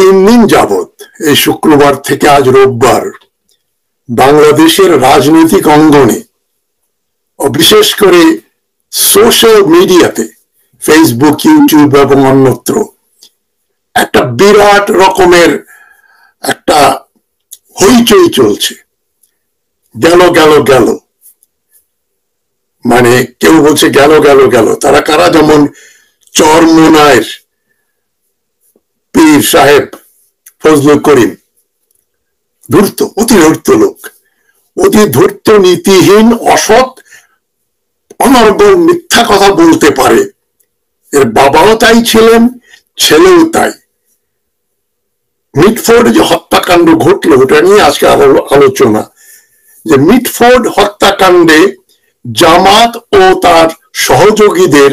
3 দিন যাবত এই শুক্রবার থেকে আজ রোববার বাংলাদেশের রাজনৈতিক অঙ্গনে ও বিশেষ করে সোশ্যাল মিডিয়াতে ফেসবুক, ইউটিউব এবং অন্যত্র একটা বিরাট রকমের একটা হইচই চলছে। গেল গেল গেল মানে কেউ বলছে গেল গেল গেল, তারা কারা? যেমন চরমোনায়ের পীর সাহেব ফজলুল করিম, ধূর্ত, অতি ধূর্ত লোক, অতি ধূর্ত, নীতিহীন, অসৎ, অনর্গল মিথ্যা কথা বলতে পারে। এর বাবাও তাই ছিলেন, ছেলেও তাই। মিটফোর্ড যে হত্যাকাণ্ড ঘটলো ওটা নিয়ে আজকে আলোচনা, যে মিটফোর্ড হত্যাকাণ্ডে জামাত ও তার সহযোগীদের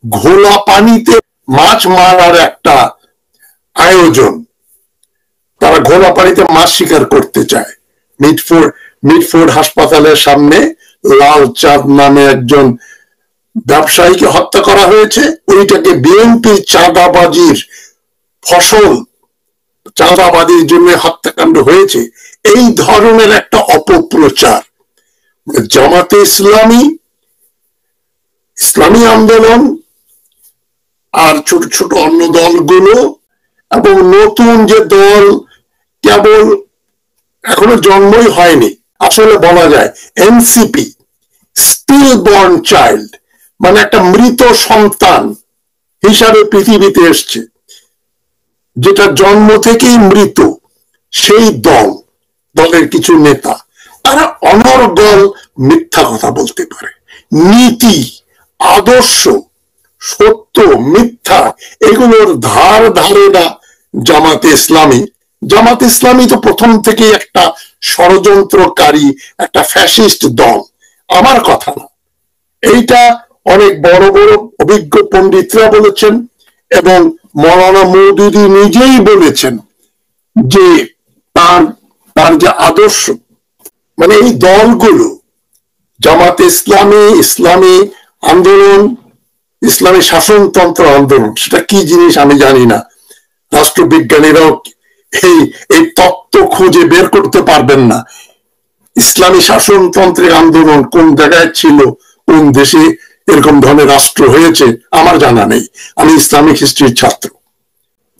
ঘোলা পানিতে মাছ মারার একটা আয়োজন। তারা ঘোলা পানিতে মাছ শিকার করতে চায়। মিটফোর্ড হাসপাতালের সামনে লাল চাঁদ নামে একজন ব্যবসায়ীকে হত্যা করা হয়েছে। ওইটাকে বিএনপি চাঁদাবাজির ফসল, চাঁদাবাজির জন্য হত্যাকাণ্ড হয়েছে, এই ধরনের একটা অপপ্রচার জামাতে ইসলামী, ইসলামী আন্দোলন আর ছোট ছোট অন্য দলগুলো এবং নতুন যে দল কেবল এখনো জন্মই হয়নি, আসলে বলা যায় এনসিপি, স্টিল বর্ন চাইল্ড, মানে একটা মৃত সন্তান হিসাবে পৃথিবীতে এসছে, যেটা জন্ম থেকেই মৃত, সেই দলের কিছু নেতা, তারা অনর্গল মিথ্যা কথা বলতে পারে। নীতি, আদর্শ, সত্য, মিথ্যা, এগুলোর ধার ধারে না জামাতে ইসলামী। জামাতে ইসলামী তো প্রথম থেকেই একটা ষড়যন্ত্রকারী, একটা ফ্যাসিস্ট দল, আমার কথা না। এইটা অনেক বড় বড় অভিজ্ঞ পণ্ডিতরা বলেছেন এবং মৌলানা মওদুদী নিজেই বলেছেন যে তার যে আদর্শ, মানে এই দলগুলো জামাতে ইসলামী, ইসলামী আন্দোলন, ইসলামী শাসনতন্ত্র আন্দোলন, সেটা কি জিনিস আমি জানি না, রাষ্ট্রবিজ্ঞানীরাও এই তত্ত্ব খুঁজে বের করতে পারবেন না। ইসলামী শাসনতন্ত্রের আন্দোলন কোন জায়গায় ছিল, কোন দেশে এরকম ধরনের রাষ্ট্র হয়েছে আমার জানা নেই। আমি ইসলামিক হিস্ট্রির ছাত্র।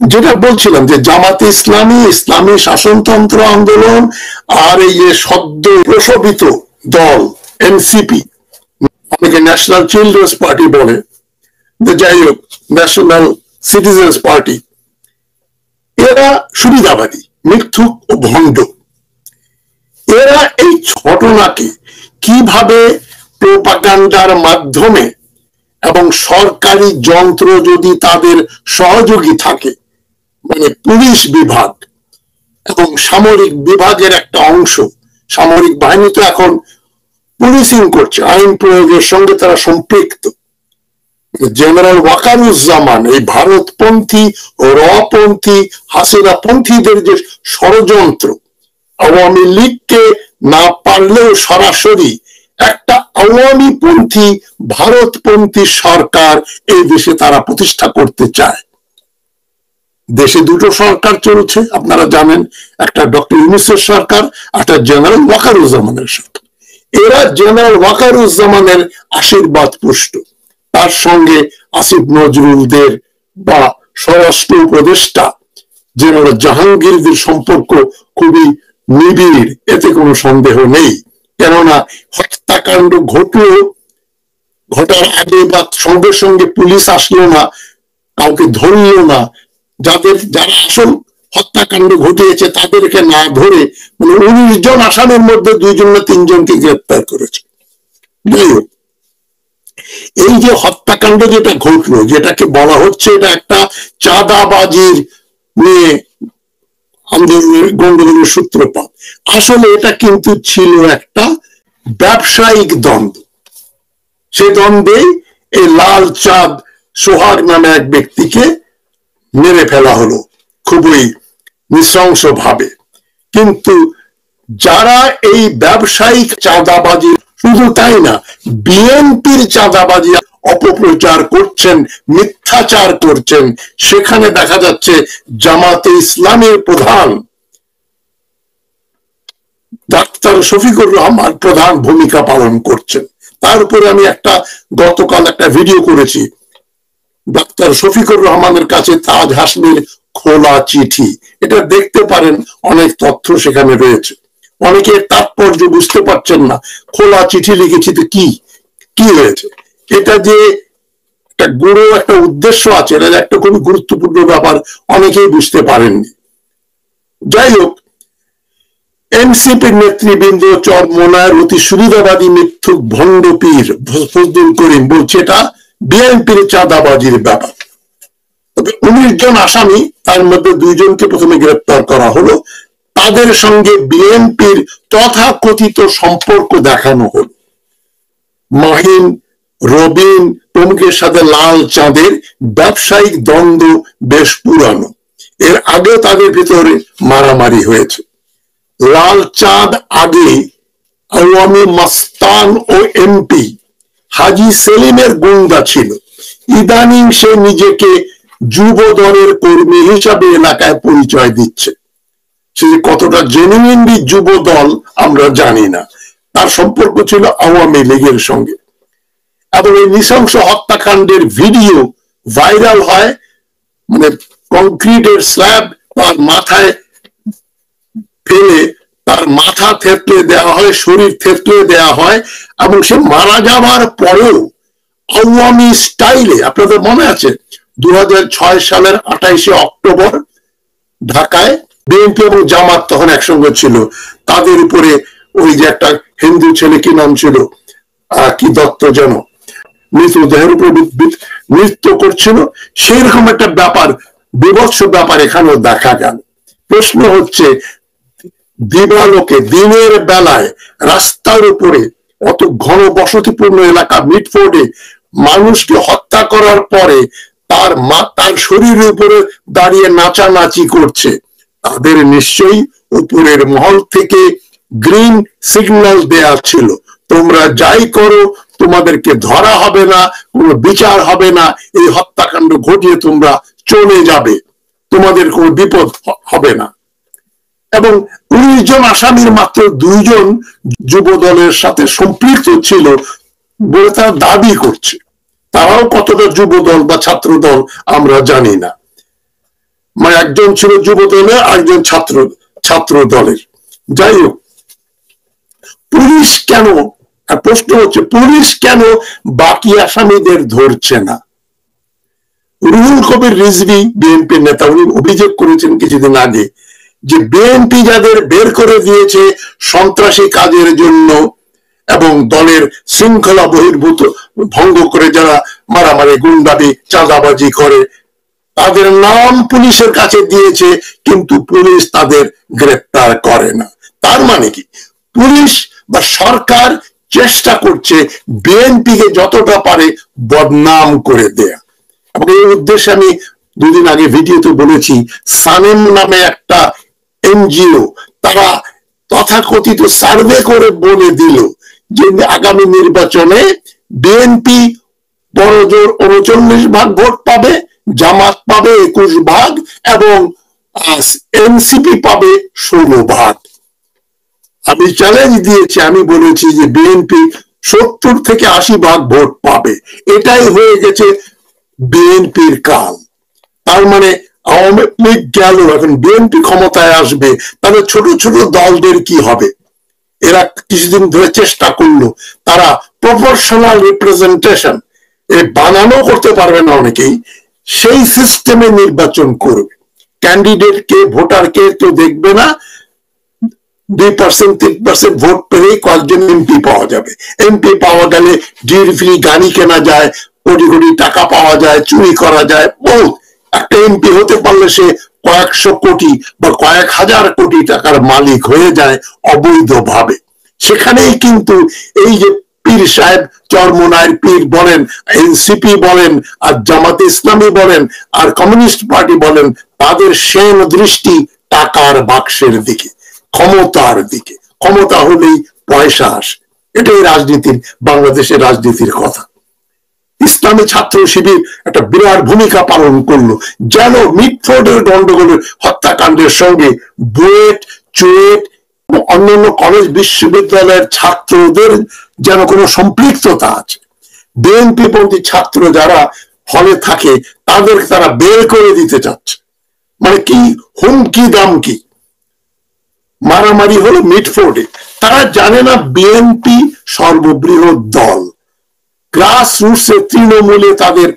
যেটা বলছিলাম যে জামাতে ইসলামী, ইসলামী শাসনতন্ত্র আন্দোলন আর এই যে সদ্য প্রসবিত দল এনসিপি, অনেকে ন্যাশনাল চিলড্রেন্স পার্টি বলে, যাই হোক, ন্যাশনাল সিটিজেন্স পার্টি, এরা সুবিধাবাদী, মিথ্যুক ও ভণ্ড। এরা এই ঘটনাকে কিভাবে প্রোপাগান্ডার মাধ্যমে এবং সরকারি যন্ত্র যদি তাদের সহযোগী থাকে, মানে পুলিশ বিভাগ এবং সামরিক বিভাগের একটা অংশ, সামরিক বাহিনী তো এখন পুলিশিং করছে, আইন প্রয়োগের সঙ্গে তারা সম্পৃক্ত। জেনারেল ওয়াকারুজ্জামান এই ভারতপন্থী ও রপন্থী হাসিনা পন্থীদের যে ষড়যন্ত্র, আওয়ামী লীগকে না পারলেও সরাসরি একটা আওয়ামী পন্থী ভারতপন্থী সরকার এই দেশে তারা প্রতিষ্ঠা করতে চায়। দেশে দুটো সরকার চলছে আপনারা জানেন, একটা ডক্টর ইউনূসের সরকার, একটা জেনারেল ওয়াকারুজ্জামানের সরকার। এরা জেনারেল ওয়াকারুজ্জামানের আশীর্বাদ পুষ্ট, তার সঙ্গে আসিফ নজরুলদের বা স্বরাষ্ট্র উপদেষ্টা জেনারেল জাহাঙ্গীরদের সম্পর্ক খুবই নিবিড়, এতে কোনো সন্দেহ নেই। কেননা হত্যাকাণ্ড ঘটার আগে বা সঙ্গে সঙ্গে পুলিশ আসলো না, কাউকে ধরলো না, যারা আসল হত্যাকাণ্ড ঘটিয়েছে তাদেরকে না ধরে, মানে 19 জন আসামির মধ্যে 2 জন না 3 জনকে গ্রেপ্তার করেছে। যাই হোক, এই যে হত্যাকাণ্ড যেটা ঘটলো, যেটাকে বলা হচ্ছে এটা একটা চাঁদাবাজির নিয়ে আন্দোলনের গন্ডগোলের সূত্রপাত, আসলে এটা কিন্তু ছিল একটা ব্যবসায়িক দ্বন্দ্ব। সে দ্বন্দ্বে এই লাল চাঁদ সোহাগ নামে এক ব্যক্তিকে মেরে ফেলা হলো খুবই নৃশংস ভাবে। কিন্তু যারা এই ব্যবসায়িক চাঁদাবাজি, শুধু তাই না, বিএনপির চাঁদাবাজি অপপ্রচার করছেন, মিথ্যাচার করছেন, সেখানে দেখা যাচ্ছে জামাতে ইসলামের প্রধান ডাক্তার শফিকুর রহমান প্রধান ভূমিকা পালন করছেন। তার উপরে আমি গতকাল একটা ভিডিও করেছি, ডাক্তার শফিকুর রহমানের কাছে তাজ হাসমির খোলা চিঠি, এটা দেখতে পারেন, অনেক তথ্য সেখানে রয়েছে। অনেকে তাৎপর্য বুঝতে পারছেন না, খোলা চিঠি লিখেছি তো কি হয়েছে, এটা যে একটা গুরু একটা উদ্দেশ্য আছে, এটা একটা খুবই গুরুত্বপূর্ণ ব্যাপার, অনেকেই বুঝতে পারেননি। যাই হোক, এনসিপির নেতৃবৃন্দ চরমোনার অতি সুবিধাবাদী মিথ্যুক ভণ্ড পীর ফজলুল করিম বলছে এটা বিএনপির চাঁদাবাজির ব্যাপার। তবে 19 জন আসামি, তার মধ্যে 2 জনকে প্রথমে গ্রেপ্তার করা হলো, তাদের সঙ্গে বিএনপির তথাকথিত সম্পর্ক দেখানো হলো। মাহিন, রবিন প্রমুখের সাথে লাল চাঁদের ব্যবসায়িক দ্বন্দ্ব বেশ পুরানো, এর আগে তাদের ভিতরে মারামারি হয়েছে। লাল চাঁদ আগে আওয়ামী মাস্তান ও এমপি হাজী সেলিমের গুন্ডা ছিল, ইদানিং সে নিজেকে যুব দলের কর্মী হিসাবে এলাকায় পরিচয় দিচ্ছে। সে কতটা জেনুইনলি যুব দল আমরা জানি না, তার সম্পর্ক ছিল আওয়ামী লীগের সঙ্গে। এবং এই নৃশংস হত্যাকাণ্ডের ভিডিও ভাইরাল হয়, মানে কংক্রিটের স্ল্যাব তার মাথায় ফেলে তার মাথা থেতলে দেওয়া হয়, শরীর থেতলে দেওয়া হয়, এবং সে মারা যাওয়ার পরেও আওয়ামী স্টাইলে, আপনাদের মনে আছে 2006 সালের 28শে অক্টোবর ঢাকায় বিএনপি এবং জামাত তখন একসঙ্গে ছিল, তাদের উপরে ওই যে একটা হিন্দু ছেলে, কি নাম ছিল, কি দত্ত যেন, মৃতদেহের উপর নৃত্য করছিল, সেই রকম একটা ব্যাপার, বিভৎস ব্যাপার এখানেও দেখা গেল। প্রশ্ন হচ্ছে, দিবালোকে দিনের বেলায় রাস্তার উপরে অত ঘন বসতিপূর্ণ এলাকা মিটফোর্ডে মানুষকে হত্যা করার পরে তার শরীরের উপরে দাঁড়িয়ে নাচানাচি করছে, তাদের নিশ্চয়ই উপরের মহল থেকে গ্রিন সিগন্যাল দেয়া ছিল, তোমরা যাই করো তোমাদেরকে ধরা হবে না, কোনো বিচার হবে না, এই হত্যাকাণ্ড ঘটিয়ে তোমরা চলে যাবে, তোমাদের কোনো বিপদ হবে না। এবং 19 জন আসামির মাত্র 2 জন যুব দলের সাথে সম্পৃক্ত ছিল বলে তারা দাবি করছে। তারাও কতটা যুব দল বা ছাত্র দল আমরা জানি না, মানে একজন ছিল যুব দলের, আরেকজন ছাত্র দলের। যাই হোক, পুলিশ কেন, প্রশ্ন হচ্ছে পুলিশ কেন বাকি আসামিদের ধরছে না? রুহুল কবির রিজভী বিএনপির নেতা, উনি অভিযোগ করেছেন কিছুদিন আগে যে বিএনপি যাদের বের করে দিয়েছে সন্ত্রাসী কাজের জন্য এবং দলের শৃঙ্খলা বহির্ভূত ভঙ্গ করে যারা মারামারি, গুন্ডামি, চাঁদাবাজি করে, তাদের নাম পুলিশের কাছে দিয়েছে, কিন্তু পুলিশ তাদের গ্রেপ্তার করে না। তার মানে কি, পুলিশ বা সরকার চেষ্টা করছে বিএনপিকে যতটা পারে বদনাম করে দেয়া। এবং এই উদ্দেশ্যে আমি 2 দিন আগে ভিডিওতে বলেছি, সানেম নামে একটা এনজিও, তারা তথাকথিত সার্ভে করে বলে দিল যে আগামী নির্বাচনে বিএনপি বড়জোর 39% ভোট পাবে, জামাত পাবে 21% এবং এনসিপি পাবে 16%। আমি চ্যালেঞ্জ দিয়েছি, আমি বলেছি যে বিএনপি 70 থেকে 80% ভোট পাবে, এটাই হয়ে গেছে বিএনপির কাল। তার মানে আওয়ামী লীগ গেল, এখন বিএনপি ক্ষমতায় আসবে, তাহলে ছোট ছোট দলদের কি হবে? এরা কিছুদিন ধরে চেষ্টা করলো, তারা প্রপোর্শনাল রিপ্রেজেন্টেশন বানানো করতে পারবে না অনেকেই, সেই সিস্টেমে নির্বাচন করবে। ক্যান্ডিডেটকে, ভোটারকে কেউ দেখবে না, 2% 3% ভোট পেলেই কয়েকজন এমপি পাওয়া যাবে। এমপি পাওয়া গেলে ডিউটি ফ্রি গাড়ি কেনা যায়, কোটি কোটি টাকা পাওয়া যায়, চুরি করা যায়, বহুত। একটা এমপি হতে পারলে সে কয়েকশো কোটি বা কয়েক হাজার কোটি টাকার মালিক হয়ে যায় অবৈধভাবে। সেখানেই কিন্তু এই যে পীর সাহেব, চরমোনাইর পীর বলেন, এনসিপি বলেন, আর জামাতে ইসলামী বলেন, আর কমিউনিস্ট পার্টি বলেন, তাদের সেন দৃষ্টি টাকার বাক্সের দিকে, ক্ষমতার দিকে। ক্ষমতা হলেই পয়সা আসে, এটাই রাজনীতির, বাংলাদেশের রাজনীতির কথা। ইসলামী ছাত্র শিবির একটা বিরাট ভূমিকা পালন করলো, যেন মিটফোর্ডের গন্ডগোলের হত্যাকাণ্ডের সঙ্গে বুয়েট, চুয়েট এবং অন্যান্য কলেজ বিশ্ববিদ্যালয়ের ছাত্রদের যেন কোনো সম্পৃক্ততা আছে। বিএনপি পন্থী ছাত্র যারা হলে থাকে তাদেরকে তারা বের করে দিতে চাচ্ছে। মানে কি হুমকি দামকি, মারামারি হলো মিটফোর্ডে। তারা জানে না বিএনপি সর্ববৃহৎ দল, গ্রাস রুটসে তৃণমূলে তাদের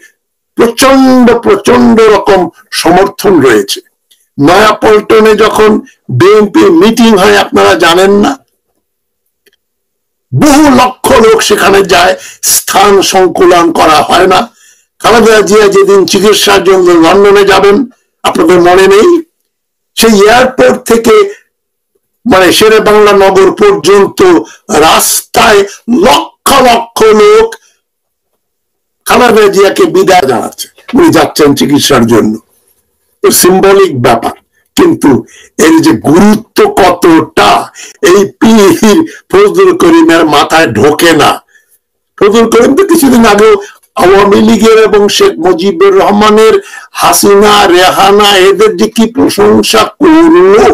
প্রচন্ড প্রচন্ড রকম সমর্থন রয়েছে। নয়াপল্টনে যখন বিএনপি মিটিং হয় আপনারা জানেন না, বহু লক্ষ লোক সেখানে যায়, স্থান সংকুলন করা হয় না। খালেদা জিয়া যেদিন চিকিৎসার জন্য লন্ডনে যাবেন আপনাদের মনে নেই, সেই এয়ারপোর্ট থেকে মানে শেরে বাংলা নগর পর্যন্ত রাস্তায় লক্ষ লক্ষ লোক খালেদা জিয়াকে বিদায় জানাচ্ছে, উনি যাচ্ছেন চিকিৎসার জন্য। সিম্বলিক ব্যাপার, কিন্তু এর যে গুরুত্ব কতটা এই পীর ফজলুল করিমের মাথায় ঢোকে না। ফজলুল করিম তো কিছুদিন আগেও আওয়ামী লীগের এবং শেখ মুজিবুর রহমানের, হাসিনা, রেহানা এদের যে কি প্রশংসা করলো,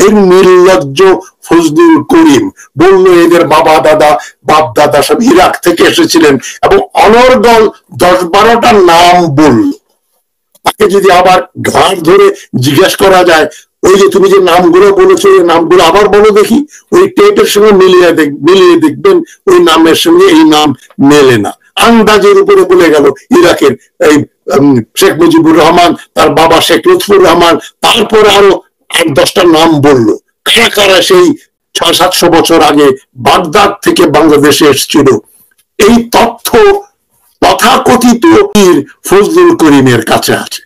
এর নির্লজ্জ ফজলুল করিম বললো এদের বাবা দাদা বাপ দাদা সব ইরাক থেকে এসেছিলেন এবং অনর্গল 10-12টা নাম বলল। তাকে যদি আবার ঘাড় ধরে জিজ্ঞেস করা যায়, ওই যে তুমি যে নামগুলো বলেছো এই নামগুলো আবার বলো দেখি, ওই টেটের সঙ্গে মিলিয়ে দেখবেন ওই নামের সঙ্গে এই নাম মেলে না। আন্দাজের উপরে বলে গেল ইরাকের এই শেখ মুজিবুর রহমান, তার বাবা শেখ লুৎফুর রহমান, তারপরে আরো 8-10টা নাম বললো। কারা কারা সেই 600-700 বছর আগে বাগদাদ থেকে বাংলাদেশে এসেছিল, এই তথ্য তথাকথিত পীর ফজলুল করিমের কাছে আছে।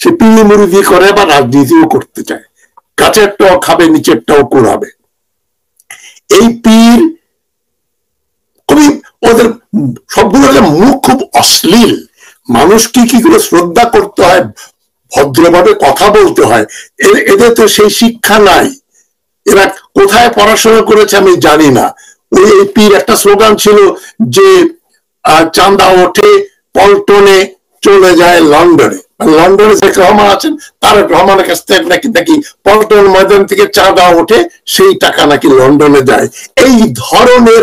সে পিড়ি মুড়ি করে বা রাজনীতিও করতে চায়, গাছেরটাও খাবে নিচেরটাও কুড়াবে। এই পীর খুবই ওদের সবগুলো মুখ খুব অশ্লীল, মানুষকে কি করে শ্রদ্ধা করতে হয়, ভদ্রভাবে কথা বলতে হয়, এদের তো সেই শিক্ষা নাই। এরা কোথায় পড়াশোনা করেছে আমি জানি না। ওই পীর একটা স্লোগান ছিল যে চাঁদা ওঠে পল্টনে চলে যায় লন্ডনে। লন্ডনে শেখ রহমান আছেন, তারেক রহমানের কাছ থেকে নাকি নাকি পল্টন ময়দান থেকে চাঁদা ওঠে, সেই টাকা নাকি লন্ডনে যায়। এই ধরনের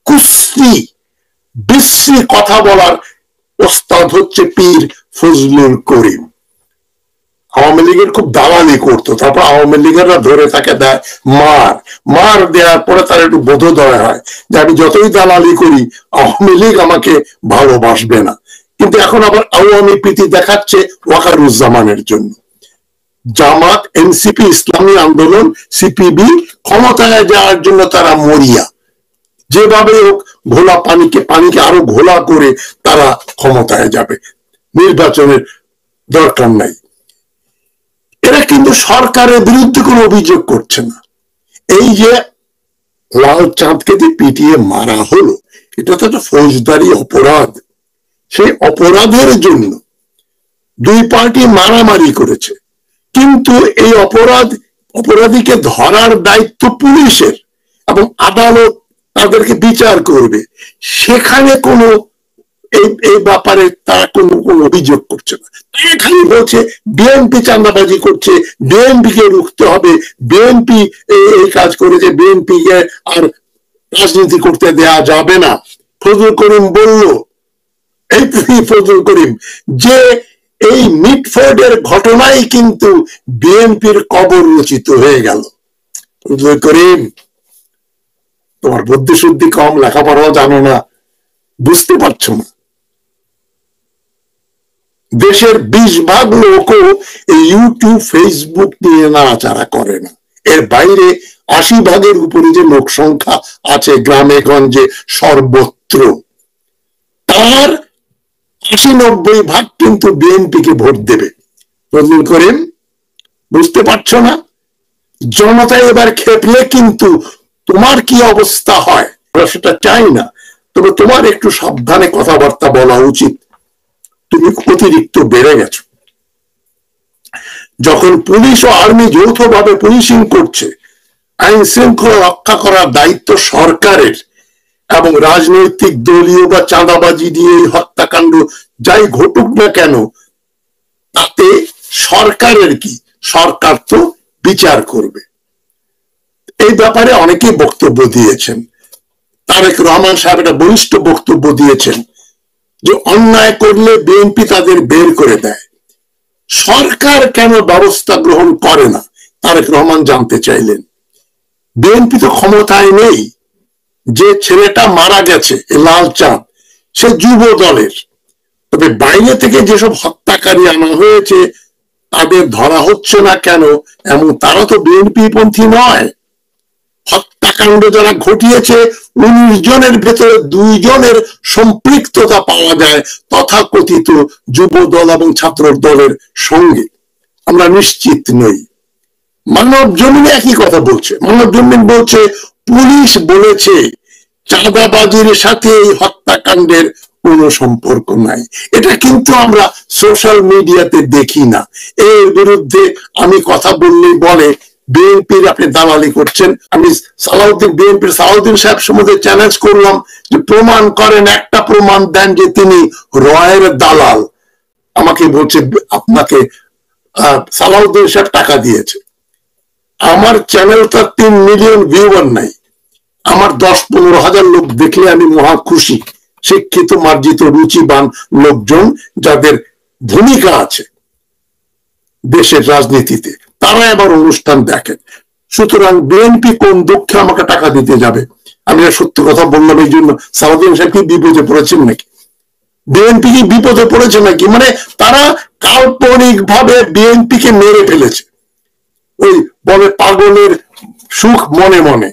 কুশ্রী বিশ্রী কথা বলার ওস্তাদ হচ্ছে পীর ফজলুল করিম। আওয়ামী লীগের খুব দালালি করতো, তারপর আওয়ামী লীগেরা ধরে তাকে দেয় মার দেওয়ার পরে তার একটু বোধোদয় হয় যে আমি যতই দালালি করি আওয়ামী লীগ আমাকে ভালোবাসবে না। কিন্তু এখন আবার আওয়ামী প্রীতি দেখাচ্ছে ওয়াকারুজ্জামানের জন্য। জামাত, এনসিপি, ইসলামী আন্দোলন, সিপিবি ক্ষমতায় যাওয়ার জন্য তারা মরিয়া, যেভাবে হোক ঘোলা পানিকে আরো ঘোলা করে তারা ক্ষমতায় যাবে, নির্বাচনের দরকার নাই। এরা কিন্তু সরকারের বিরুদ্ধে কোনো অভিযোগ করছে না। এই যে লাল চাঁদকে যে পিটিয়ে মারা হলো, এটা তো একটা ফৌজদারি অপরাধ। সেই অপরাধের জন্য দুই পার্টি মারামারি করেছে, কিন্তু এই অপরাধীকে ধরার দায়িত্ব পুলিশের এবং আদালত তাদেরকে বিচার করবে। সেখানে কোনো এই ব্যাপারে তারা কোনো অভিযোগ করছে না। তারা খালি বলছে বিএনপি চাঁদাবাজি করছে, বিএনপি কে রুখতে হবে, বিএনপি এই কাজ করেছে, বিএনপি কে আর রাজনীতি করতে দেয়া যাবে না। ফজলুল করিম বলল, এই ফজলুল করিম যে এই মিটফোর্ডের ঘটনাই কিন্তু বিএনপির কবর রচিত হয়ে গেল। ফজলুল করিম, তোমার বুদ্ধি শুদ্ধি কম, লেখাপড়াও জানো না, বুঝতে পারছো না। দেশের 20 ভাগ লোকও এই ইউটিউব ফেসবুক নিয়ে নাড়াচাড়া করে না। এর বাইরে 80 ভাগের উপরে যে লোক সংখ্যা আছে গ্রামে গঞ্জে সর্বত্র, তার 80-90 ভাগ কিন্তু বিএনপি কে ভোট দেবে। ফজলুল করিম, বুঝতে পারছো না? জনতা এবার খেপলে কিন্তু তোমার কি অবস্থা হয় সেটা চাই না, তবে তোমার একটু সাবধানে কথাবার্তা বলা উচিত। তুমি অতিরিক্ত বেড়ে গেছো। যখন পুলিশ ও আর্মি যৌথভাবে পুলিশিং করছে, আইন শৃঙ্খলা রক্ষা করার দায়িত্ব সরকারের, এবং রাজনৈতিক দলীয় বা চাঁদাবাজি দিয়ে হত্যাকাণ্ড যাই ঘটুক না কেন, তাতে সরকারের কি, সরকার তো বিচার করবে। এই ব্যাপারে অনেকেই বক্তব্য দিয়েছেন। তারেক রহমান সাহেব একটা বলিষ্ঠ বক্তব্য দিয়েছেন যে অন্যায় করলে বিএনপি তাদের বের করে দেয়, সরকার কেন ব্যবস্থা গ্রহণ করে না, তারেক রহমান জানতে চাইলেন। বিএনপি তো ক্ষমতায় নেই। যে ছেলেটা মারা গেছে লাল চাঁদ, সে যুব দলের, তবে বাইরে থেকে যেসব হত্যাকারী আনা হয়েছে তাদের ধরা হচ্ছে না কেন, এবং তারা তো বিএনপি পন্থী নয়। হত্যাকাণ্ড যারা ঘটিয়েছে 19 জনের ভেতরে 2 জনের সম্পৃক্ততা পাওয়া যায় তথাকথিত যুব দল এবং ছাত্র দলের সঙ্গে। আমরা নিশ্চিত নই। মানব জমিন একই কথা বলছে। মানব জমিন বলছে পুলিশ বলেছে চাঁদাবাজির সাথে এই হত্যাকাণ্ডের কোনো সম্পর্ক নাই। এটা কিন্তু আমরা সোশ্যাল মিডিয়াতে দেখি না। এর বিরুদ্ধে আমি কথা বললেই বলে বিএনপির আপনি দালালি করছেন। আমি বিএনপির সালাউদ্দিন সাহেব সম্বন্ধে চ্যালেঞ্জ করলাম যে প্রমাণ করেন, একটা প্রমাণ দেন যে তিনি রয়ের দালাল। আমাকে বলছে আপনাকে সালাউদ্দিন সাহেব টাকা দিয়েছে। আমার চ্যানেলটা 3 মিলিয়ন ভিউয়ার নাই, আমার 10-15 হাজার লোক দেখলে আমি মহা খুশি। শিক্ষিত, মার্জিত, রুচিবান লোকজন যাদের ভূমিকা আছে দেশের রাজনীতিতে, তারা এবার অনুষ্ঠান দেখেন। সুতরাং বিএনপি কোন দুঃখে আমাকে টাকা দিতে যাবে? আমি সত্যি কথা বললাম এই জন্য। সালাউদ্দিন সাহেব কি বিপদে পড়েছেন নাকি? বিএনপি কি বিপদে পড়েছে নাকি? মানে তারা কাল্পনিক ভাবে বিএনপি কে মেরে ফেলেছে। ওই বলে পাগলের সুখ মনে মনে,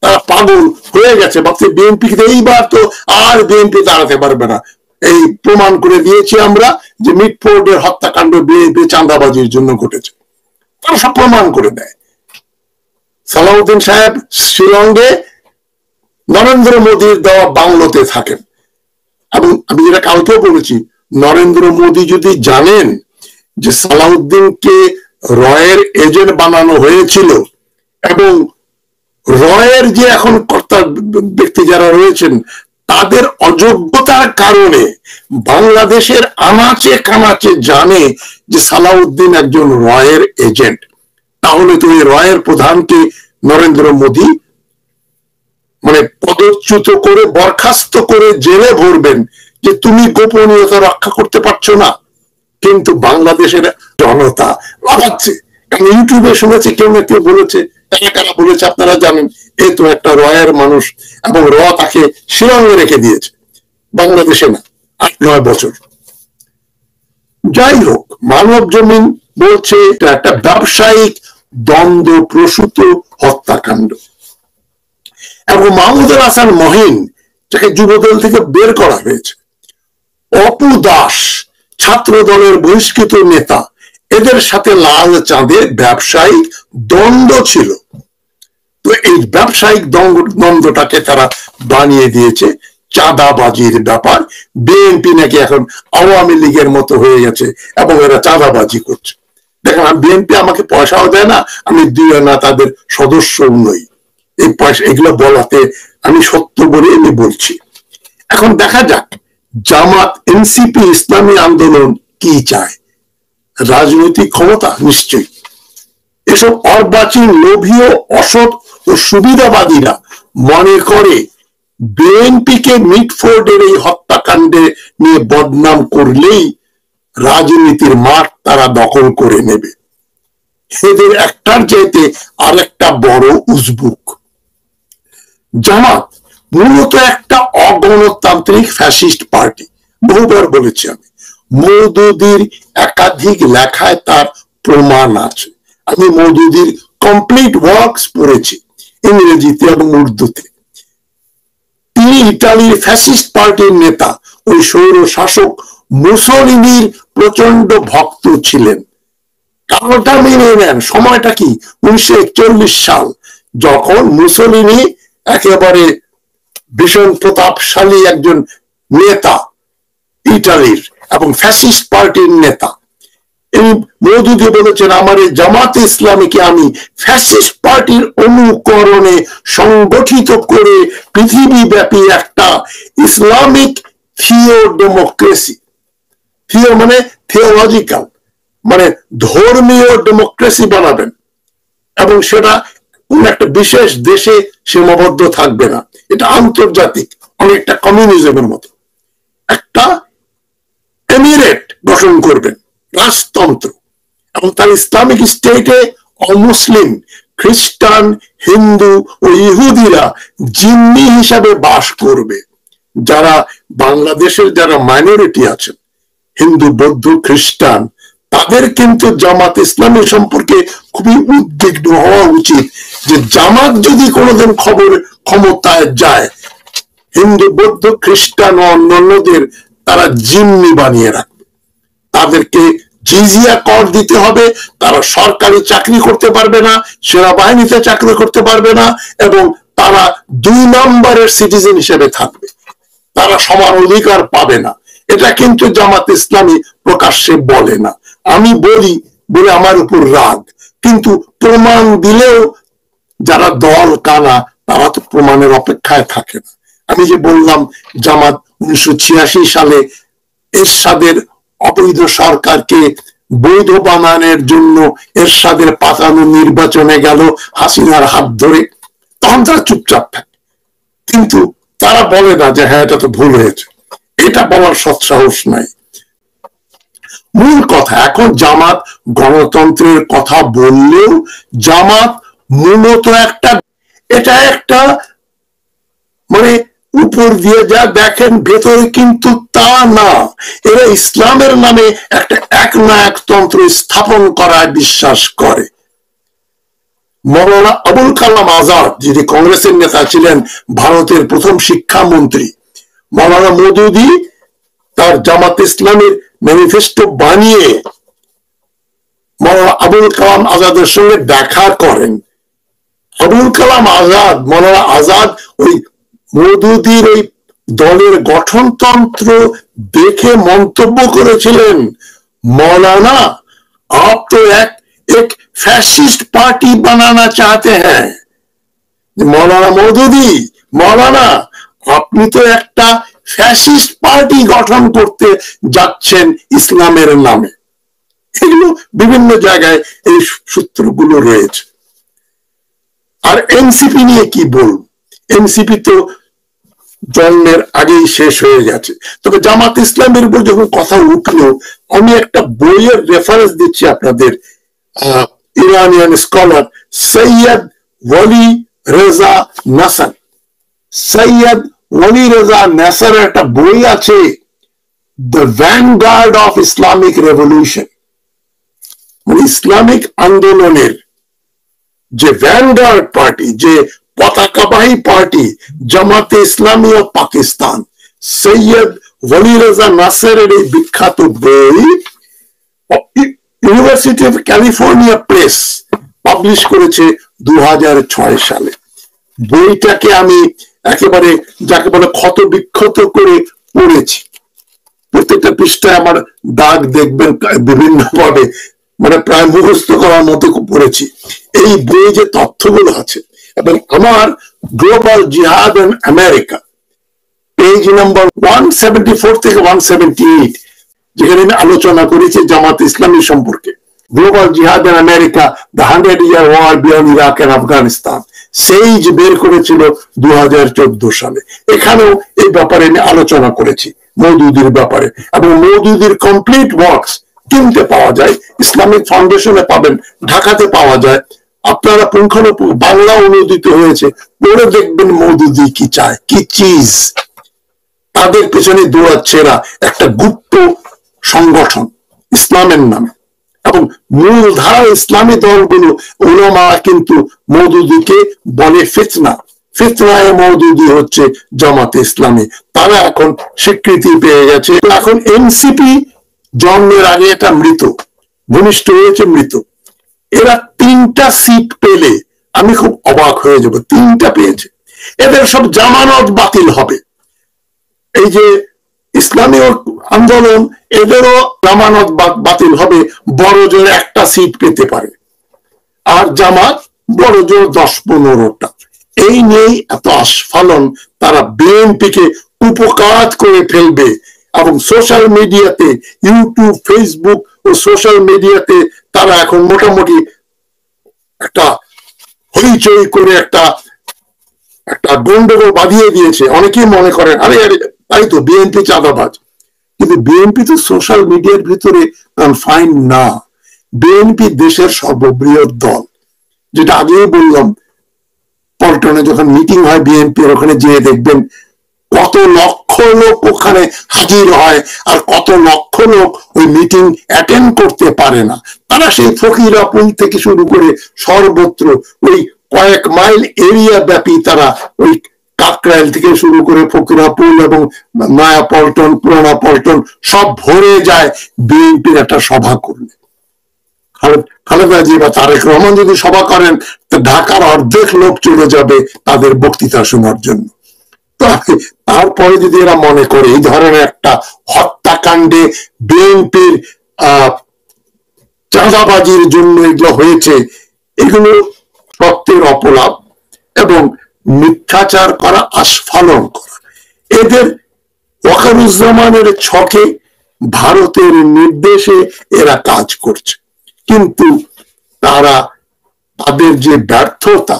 তারা পাগল হয়ে গেছে, ভাবছে বিএনপি এইবার তো আর বিএনপি দাঁড়াতে পারবে না। এই প্রমাণ করে দিয়েছি আমরা যে মিটফোর্ডের হত্যাকাণ্ড বিএনপি চাঁদাবাজির জন্য ঘটেছে। তারা সব প্রমাণ করে দেয়। সালাউদ্দিন সাহেব শিলংয়ে নরেন্দ্র মোদীর দেওয়া বাংলোতে থাকেন, এবং আমি যেটা কালকেও বলেছি, নরেন্দ্র মোদী যদি জানেন যে সালাউদ্দিনকে রয়ের এজেন্ট বানানো হয়েছিল এবং রয়ের যে এখন কর্তা ব্যক্তি যারা রয়েছেন তাদের অযোগ্যতার কারণে বাংলাদেশের আনাচে কানাচে জানে যে সালাউদ্দিন একজন রয়ের এজেন্ট, তাহলে তো এই রয়ের প্রধানকে নরেন্দ্র মোদী মানে পদচ্যুত করে বরখাস্ত করে জেলে ভরবেন যে তুমি গোপনীয়তা রক্ষা করতে পারছো না। কিন্তু বাংলাদেশের জনতা লাফাচ্ছে। কারণ ইউটিউবে শুনেছি কেউ না কেউ বলেছে, কারা বলেছে আপনারা জানেন, এই তো একটা রয়ের মানুষ, এবং র তাকে শিলংয়ে রেখে দিয়েছে, বাংলাদেশে না, 8-9 বছর। যাই হোক, মানব জমিন বলছে এটা একটা ব্যবসায়িক দ্বন্দ্ব প্রসূত হত্যাকাণ্ড। এবং মাহমুদুল হাসান মহিন, যাকে যুবদল থেকে বের করা হয়েছে, অপু দাস ছাত্র দলের বহিষ্কৃত নেতা, এদের সাথে লাল চাঁদের ব্যবসায়িক দ্বন্দ্ব ছিল। তো এই ব্যবসায়িক দ্বন্দ্বটাকে তারা বানিয়ে দিয়েছে চাঁদাবাজির ব্যাপার। বিএনপি নাকি এখন আওয়ামী লীগের মতো হয়ে গেছে এবং এরা চাঁদাবাজি করছে। দেখেন, বিএনপি আমাকে পয়সাও দেয় না, আমি দিও না তাদের সদস্যও নই। এই পয়সা এগুলো বলাতে আমি সত্য বলে আমি বলছি। এখন দেখা যাক জামাত, এনসিপি, ইসলামী আন্দোলন কি চায়। রাজনৈতিক ক্ষমতা নিশ্চয়ই। এসব অর্বাচীন, লোভী, অসৎ ও সুবিধাবাদীরা মনে করে বিএনপিকে মিটফোর্ডের এই হত্যাকাণ্ডে নিয়ে বদনাম করলেই রাজনীতির মাঠ তারা দখল করে নেবে। এদের একটার চাইতে আরেকটা বড় উজবুক। জামাত মূলত একটা অগণতান্ত্রিক ফ্যাসিস্ট পার্টি। বহুবার বলেছি আমি, মওদুদীর একাধিক লেখায় তার প্রমাণ আছে। আমি মওদুদীর কমপ্লিট ওয়ার্কস পড়েছি ইংরেজিতে এবং উর্দুতে। তিনি ইতালির ফ্যাসিস্ট পার্টির নেতা, ওই স্বৈর শাসক মুসোলিনির প্রচন্ড ভক্ত ছিলেন। কারণটা মেনে নেন, সময়টা কি 1941 সাল, যখন মুসোলিনি একেবারে ভীষণ প্রতাপশালী একজন নেতা ইটালির এবং ফ্যাসিস্ট পার্টির নেতা। এই মওদুদি বলেছেন, আমার এই জামাতে ইসলামীকে আমি ফ্যাসিস্ট পার্টির অনুকরণে সংগঠিত করে পৃথিবীব্যাপী একটা ইসলামিক থিও ডেমোক্রেসি, থিও মানে থিওলজিক্যাল, মানে ধর্মীয় ডেমোক্রেসি বানাবেন, এবং সেটা কোন একটা বিশেষ দেশে সীমাবদ্ধ থাকবে না, এটা আন্তর্জাতিক, অনেকটা কমিউনিজমের মতো একটা এমিরেট গঠন করবেন, রাজতন্ত্র, এবং তার ইসলামিক স্টেটে অমুসলিম, খ্রিস্টান, হিন্দু ও ইহুদিরা জিম্মি হিসাবে বাস করবে। যারা বাংলাদেশের যারা মাইনরিটি আছেন, হিন্দু, বৌদ্ধ, খ্রিস্টান, তাদের কিন্তু জামাত ইসলামী সম্পর্কে খুবই উদ্বিগ্ন হওয়া উচিত, যে জামাত যদি কোনোদিন ক্ষমতায় যায়, হিন্দু, বৌদ্ধ, খ্রিস্টান ও অন্যান্যদের তারা জিম্মি বানিয়ে রাখবে, তাদেরকে জিজিয়া কর দিতে হবে, তারা সরকারি চাকরি করতে পারবে না, সেনাবাহিনীতে চাকরি করতে পারবে না, এবং তারা 2 নম্বরের সিটিজেন হিসেবে থাকবে, তারা সমান অধিকার পাবে না। এটা কিন্তু জামাত ইসলামী প্রকাশ্যে বলে না, আমি বলি বলে আমার উপর রাগ, কিন্তু প্রমাণ দিলেও যারা দল কানা তারা তো প্রমাণের অপেক্ষায় থাকে না। আমি যে বললাম জামাত 1986 সালে এরশাদের অবৈধ সরকারকে বৈধ বানানোর জন্য এরশাদের পাতানো নির্বাচনে গেল হাসিনার হাত ধরে, তখন তারা চুপচাপ থাকে, কিন্তু তারা বলে না যে হ্যাঁ এটা তো ভুল হয়েছে, এটা বলার সৎসাহস নাই। মূল কথা, এখন জামাত গণতন্ত্রের কথা বললেও জামাত মূলত এটা একটা মানে উপর দিয়ে যা দেখেন ভেতরে কিন্তু তা না, এরা ইসলামের নামে একটা একনায়কতন্ত্র স্থাপন করায় বিশ্বাস করে। মৌলানা আবুল কালাম আজাদ, যিনি কংগ্রেসের নেতা ছিলেন, ভারতের প্রথম শিক্ষামন্ত্রী, মৌলানা মওদুদি তার জামাত ইসলামের ম্যানিফেস্টো বানিয়ে মৌলানা আবুল কালাম আজাদের সঙ্গে দেখা করেন। আবুল কালাম আজাদ, মৌলানা আজাদ ওই মওদুদির ওই দলের গঠনতন্ত্র দেখে মন্তব্য করেছিলেন, मौलाना आप तो एक फैसिस्ट पार्टी बनाना चाहते हैं। मौलाना मौदूदी, मौलाना আপনি তো একটা ফ্যাসিস্ট পার্টি গঠন করতে যাচ্ছেন ইসলামের নামে। এগুলো বিভিন্ন জায়গায় এই সূত্রগুলো রয়েছে। আর এনসিপি নিয়ে কি বলব, এনসিপি তো জন্মের আগেই শেষ হয়ে গেছে। তবে জামাত ইসলামের উপর যখন কথা উঠলো, আমি একটা বইয়ের রেফারেন্স দিচ্ছি আপনাদের, ইরানিয়ান স্কলার সৈয়দ ওয়ালি রেজা নাসার, সৈয়দ ওয়ালি রেজা নাসার একটা বই আছে, the vanguard of Islamic revolution, মানে ইসলামিক আন্দোলনের যে ভ্যানগার্ড পার্টি, যে পতাকাবাহী পার্টি জামাতে ইসলামী ও পাকিস্তান, সৈয়দ ওয়ালি রেজা নাসারের এই বিখ্যাত বই university of California press publish করেছে 2006 সালে। বইটাকে আমি একেবারে যাকে বলে ক্ষত বিক্ষত করে পড়েছি, প্রত্যেকটা পৃষ্ঠায় আমার দাগ দেখবেন বিভিন্ন ভাবে, মানে প্রায় মুখস্থ করার মতো পড়েছি। এই বইয়ে যে তথ্যগুলো আছে, এবং আমার global jihad in America page number 174 থেকে 178, যেখানে আমি আলোচনা করেছি জামাত ইসলামী সম্পর্কে, global jihad in America, the 100-year war beyond Iraq and Afghanistan, সেই যে বের করেছিল 2014 সালে। এখানেও এই ব্যাপারে আমি আলোচনা করেছি, মওদুদির ব্যাপারে, এবং মওদুদির কমপ্লিট ওয়ার্কস কিনতে পাওয়া যায়, ইসলামিক ফাউন্ডেশনে পাবেন, ঢাকাতে পাওয়া যায়। আপনারা পুঙ্খানুপুঙ্খ বাংলা অনুদিত হয়েছে, পড়ে দেখবেন মওদুদি কি চায়, কি চিজ। তাদের পেছনে দৌড়াচ্ছে এরা একটা গুপ্ত সংগঠন ইসলামের নামে, এবং মূলধারা ইসলামী দলগুলো উলামা কিন্তু মওদুদিকে বলে ফিতনা, ফিতনায়ে মওদুদি হচ্ছে জামাতে ইসলামী। তারা এখন স্বীকৃতি পেয়ে গেছে। এখন এনসিপি জন্মের আগে এটা মৃত, ভূমিষ্ঠ হয়েছে মৃত। এরা 3টা সিট পেলে আমি খুব অবাক হয়ে যাব, 3টা পেয়েছে। এদের সব জামানত বাতিল হবে। এই যে ইসলামী আন্দোলন, এদেরও জামানত বাতিল হবে, বড় জোর একটা সিট পেতে পারে, আর জামাত বড় জোর 10-15টা। এই নিয়েই এত আস্ফালন, তারা বিএনপিকে উপকাত করে ফেলবে। এবং সোশ্যাল মিডিয়াতে, ইউটিউব, ফেসবুক ও সোশ্যাল মিডিয়াতে তারা এখন মোটামুটি একটা হইচই করে একটা গন্ডগোল বাঁধিয়ে দিয়েছে। অনেকেই মনে করেন আরে আরে তাই তো বিএনপি চাঁদাবাজ, কিন্তু বিএনপি তো সোশ্যাল মিডিয়ার ভিতরে কনফাইন না। বিএনপি দেশের সর্ববৃহৎ দল, যেটা আগেই বললাম, পল্টনে যখন মিটিং হয় বিএনপির, ওখানে যেয়ে দেখবেন কত লক্ষ লোক ওখানে হাজির হয়, আর কত লক্ষ লোক ওই মিটিং অ্যাটেন্ড করতে পারে না। তারা সেই ফকিরাপুল থেকে শুরু করে সর্বত্র ওই কয়েক মাইল এরিয়া ব্যাপী তারা ওই কাকরাইল থেকে শুরু করে ফকিরাপুল এবং নয়া পল্টন, পুরানা পল্টন সব ভরে যায় বিএনপির একটা সভা করলে। খালেদা জি বা তারেক রহমান যদি সভা করেন, তো ঢাকার অর্ধেক লোক চলে যাবে তাদের বক্তৃতা শোনার জন্য। তারপরে যদি এরা মনে করে এই ধরনের একটা হত্যাকাণ্ডে বিএনপির চাঁদাবাজির জন্য এগুলো হয়েছে, এগুলো সত্যের অপলাপ এবং মিথ্যাচার করা, আস্ফালন করা, এদের ওয়াকারুজ্জামানের ছকে, ভারতের নির্দেশে এরা কাজ করছে। কিন্তু তারা, তাদের যে ব্যর্থতা,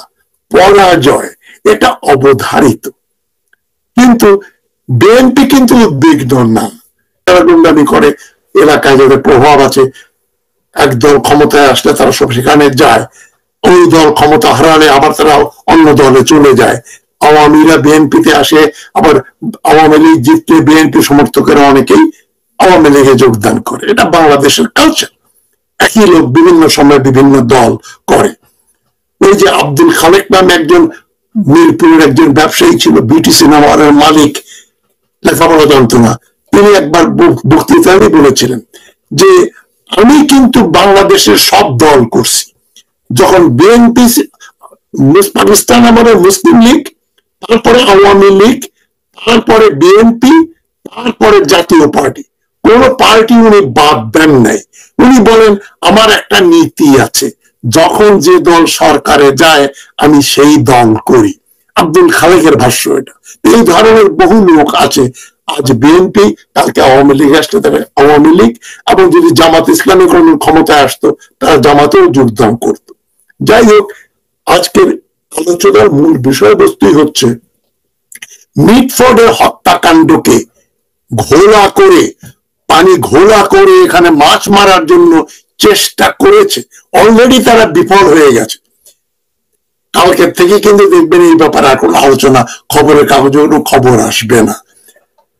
পরাজয়, এটা অবধারিত। কিন্তু বিএনপি কিন্তু উদ্বিগ্ন না। তারা গুন্ডামি করে, এলাকায় যাদের প্রভাব আছে, একদল ক্ষমতায় আসলে তারা সব সেখানে যায়, ওই দল ক্ষমতা হারালে আবার তারা অন্য দলে চলে যায়। আওয়ামীরা বিএনপিতে আসে, আবার আওয়ামী লীগ জিতলে বিএনপি সমর্থকেরা অনেকেই আওয়ামী লীগে যোগদান করে। এটা বাংলাদেশের কালচার। একই লোক বিভিন্ন সময় বিভিন্ন দল করে। ওই যে আব্দুল খালেক নামে একজন মিরপুরের একজন ব্যবসায়ী ছিল, বিটি সিনেমার মালিক, লেখাপড়া জানতো না, তিনি একবার বক্তৃতায় বলেছিলেন যে আমি কিন্তু বাংলাদেশের সব দল করছি। যখন বিএনপি, পাকিস্তান আমাদের মুসলিম লীগ, তারপরে আওয়ামী লীগ, তারপরে বিএনপি, তারপরে জাতীয় পার্টি, কোন পার্টি উনি বাদ দেন নাই। উনি বলেন আমার একটা নীতি আছে, যখন যে দল সরকারে যায় আমি সেই দল করি। আব্দুল খালেকের ভাষ্য এটা। এই ধরনের বহু লোক আছে। আজ বিএনপি, কালকে আওয়ামী লীগ আসলে তারা আওয়ামী লীগ, এবং যদি জামাত ইসলামী কোন ক্ষমতায় আসতো তারা জামাতেও যোগদান করত। যাই হোক, আজকের আলোচনার মূল বিষয়বস্তুই হচ্ছে মিটফোর্ডের হত্যাকাণ্ডকে ঘোলা করে, পানি ঘোলা করে এখানে মাছ মারার জন্য চেষ্টা করেছে। অলরেডি তারা বিফল হয়ে গেছে। কালকের থেকে কিন্তু দেখবেন এই ব্যাপারে আর কোনো আলোচনা, খবরের কাগজে কোনো খবর আসবে না।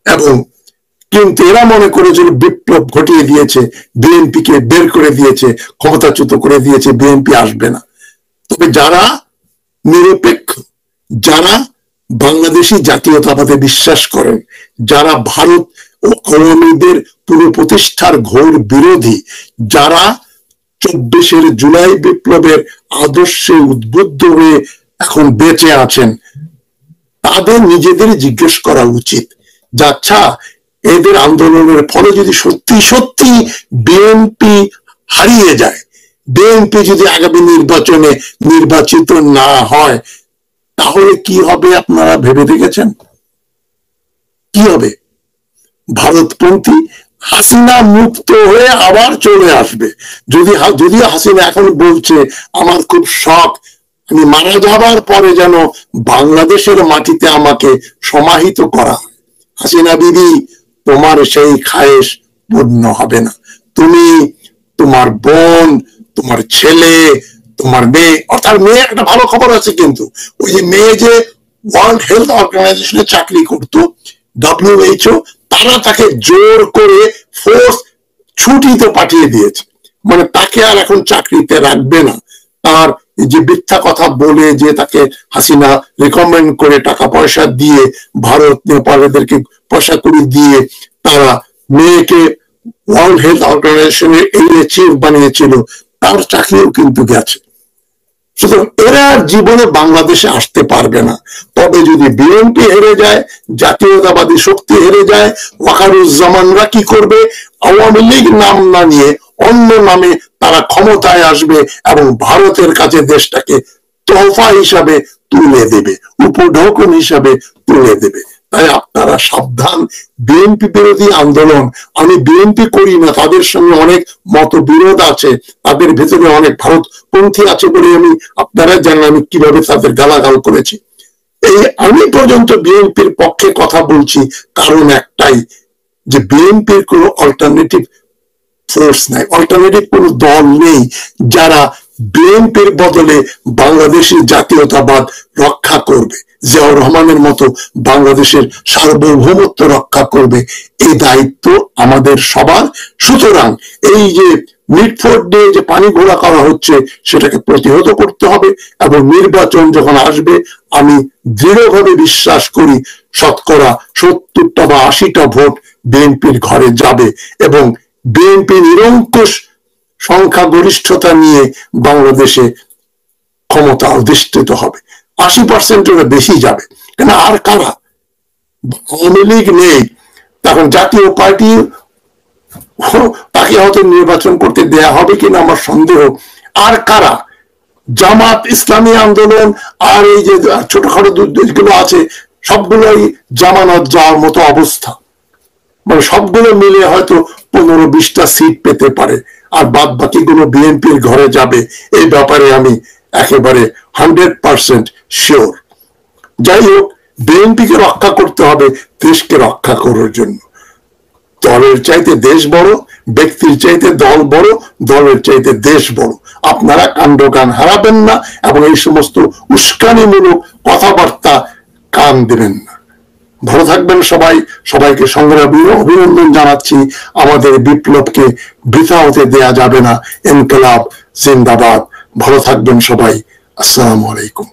এবং কিন্তু এরা মনে করেছিল বিপ্লব ঘটিয়ে দিয়েছে, বিএনপি কে বের করে দিয়েছে, ক্ষমতাচ্যুত করে দিয়েছে, বিএনপি আসবে না। তবে যারা নিরপেক্ষ, যারা বাংলাদেশি জাতীয়তাবাদে বিশ্বাস করেন, যারা ভারত ও আওয়ামীদের পুনঃপ্রতিষ্ঠার ঘোর বিরোধী, যারা 24 জুলাই বিপ্লবের আদর্শে উদ্বুদ্ধ হয়ে এখন বেঁচে আছেন, তাদের নিজেদের জিজ্ঞেস করা উচিত যে আচ্ছা, এদের আন্দোলনের ফলে যদি সত্যি সত্যি বিএনপি হারিয়ে যায়, বিএনপি যদি আগামী নির্বাচনে নির্বাচিত না হয়, তাহলে কি হবে আপনারা ভেবে দেখেছেন? কি হবে? ভারতপন্থী হাসিনা মুক্ত হয়ে আবার চলে আসবে। যদিও হাসিনা এখন বলছে আমার খুব শখ, আমি মারা যাবার পরে যেন বাংলাদেশের মাটিতে আমাকে সমাহিত করা হয়। হাসিনা বিবি, তোমার সেই খায়েশ পূর্ণ হবে না। তুমি, তোমার বোন, তোমার ছেলে, তোমার মেয়ে, অর্থাৎ মেয়ে, একটা ভালো খবর আছে কিন্তু, ওই যে মেয়ে যে ওয়ার্ল্ড হেলথ অর্গানাইজেশনে চাকরি করতো, WHO, তারা তাকে জোর করে ফোর্স ছুটিতে পাঠিয়ে দিয়েছে। মানে তাকে আর এখন চাকরিতে রাখবে না। তার যে মিথ্যা কথা বলে যে তাকে হাসিনা রেকমেন্ড করে টাকা পয়সা দিয়ে, ভারত নেপালেদেরকে পয়সা করে দিয়ে তারা মেয়েকে ওয়ার্ল্ড হেলথ অর্গানাইজেশনের এরিয়া চিফ বানিয়েছিল, তার চাকরিও কিন্তু গেছে। সুতরাং এরা আর জীবনে বাংলাদেশে আসতে পারবে না। তবে যদি বিএনপি হেরে যায়, জাতীয়তাবাদী শক্তি হেরে যায়, ওয়াকারুজ্জামানরা কি করবে? আওয়ামী লীগ নাম না নিয়ে অন্য নামে তারা ক্ষমতায় আসবে এবং ভারতের কাছে দেশটাকে তোহফা হিসাবে তুলে দেবে, উপঢৌকন হিসাবে তুলে দেবে। তাই আপনারা সাবধান। বিএনপি বিরোধী আন্দোলন, আমি বিএনপি করি না, তাদের সঙ্গে অনেক মতবিরোধ আছে, তাদের ভেতরে অনেক ভারতপন্থী আছে বলে আমি, আপনারা জানেন আমি কিভাবে তাদের গালাগাল করেছি। এই আমি পর্যন্ত বিএনপির পক্ষে কথা বলছি, কারণ একটাই, যে বিএনপির কোনো অল্টারনেটিভ ফোর্স নাই, অল্টারনেটিভ কোনো দল নেই যারা বিএনপির বদলে বাংলাদেশের জাতীয়তাবাদ রক্ষা করবে, জিয়াউর রহমানের মতো বাংলাদেশের সার্বভৌমত্ব রক্ষা করবে। এই দায়িত্ব আমাদের সবার। সুতরাং এই যে মিটফোর্ড দিয়ে যে পানি ঘোলা করা হচ্ছে সেটাকে প্রতিহত করতে হবে, এবং নির্বাচন যখন আসবে আমি দৃঢ়ভাবে বিশ্বাস করি 70টা বা 80টা ভোট বিএনপির ঘরে যাবে, এবং বিএনপি নিরঙ্কুশ সংখ্যাগরিষ্ঠতা নিয়ে বাংলাদেশে ক্ষমতা অধিষ্ঠিত হবে। 80% বেশি যাবে। কেন? আর কারা? আওয়ামী লীগ নেই, তখন জাতীয় পার্টি তাকে হয়তো নির্বাচন করতে দেয়া হবে কিনা আমার সন্দেহ। আর কারা? জামাত, ইসলামী আন্দোলন, আর এই যে ছোটখাটো দেশগুলো আছে সবগুলোই জামানত যাওয়ার মতো অবস্থা। মানে সবগুলো মিলে হয়তো 15-20টা সিট পেতে পারে, আর বাদ বাকিগুলো বিএনপির ঘরে যাবে। এই ব্যাপারে আমি একেবারে 100% শিওর। যাই হোক, বিএনপিকে রক্ষা করতে হবে দেশকে রক্ষা করার জন্য। দলের চাইতে দেশ বড়, ব্যক্তির চাইতে দল বড়, দলের চাইতে দেশ বড়। আপনারা কাণ্ডজ্ঞান হারাবেন না এবং এই সমস্ত উস্কানিমূলক কথাবার্তা কান দেবেন না। ভালো থাকবেন সবাই। সবাইকে সংগ্রামী অভিনন্দন জানাচ্ছি। আমাদের বিপ্লবকে বৃথা হতে দেয়া যাবে না। ইনকিলাব জিন্দাবাদ। ভালো থাকবেন সবাই। আসসালামু আলাইকুম।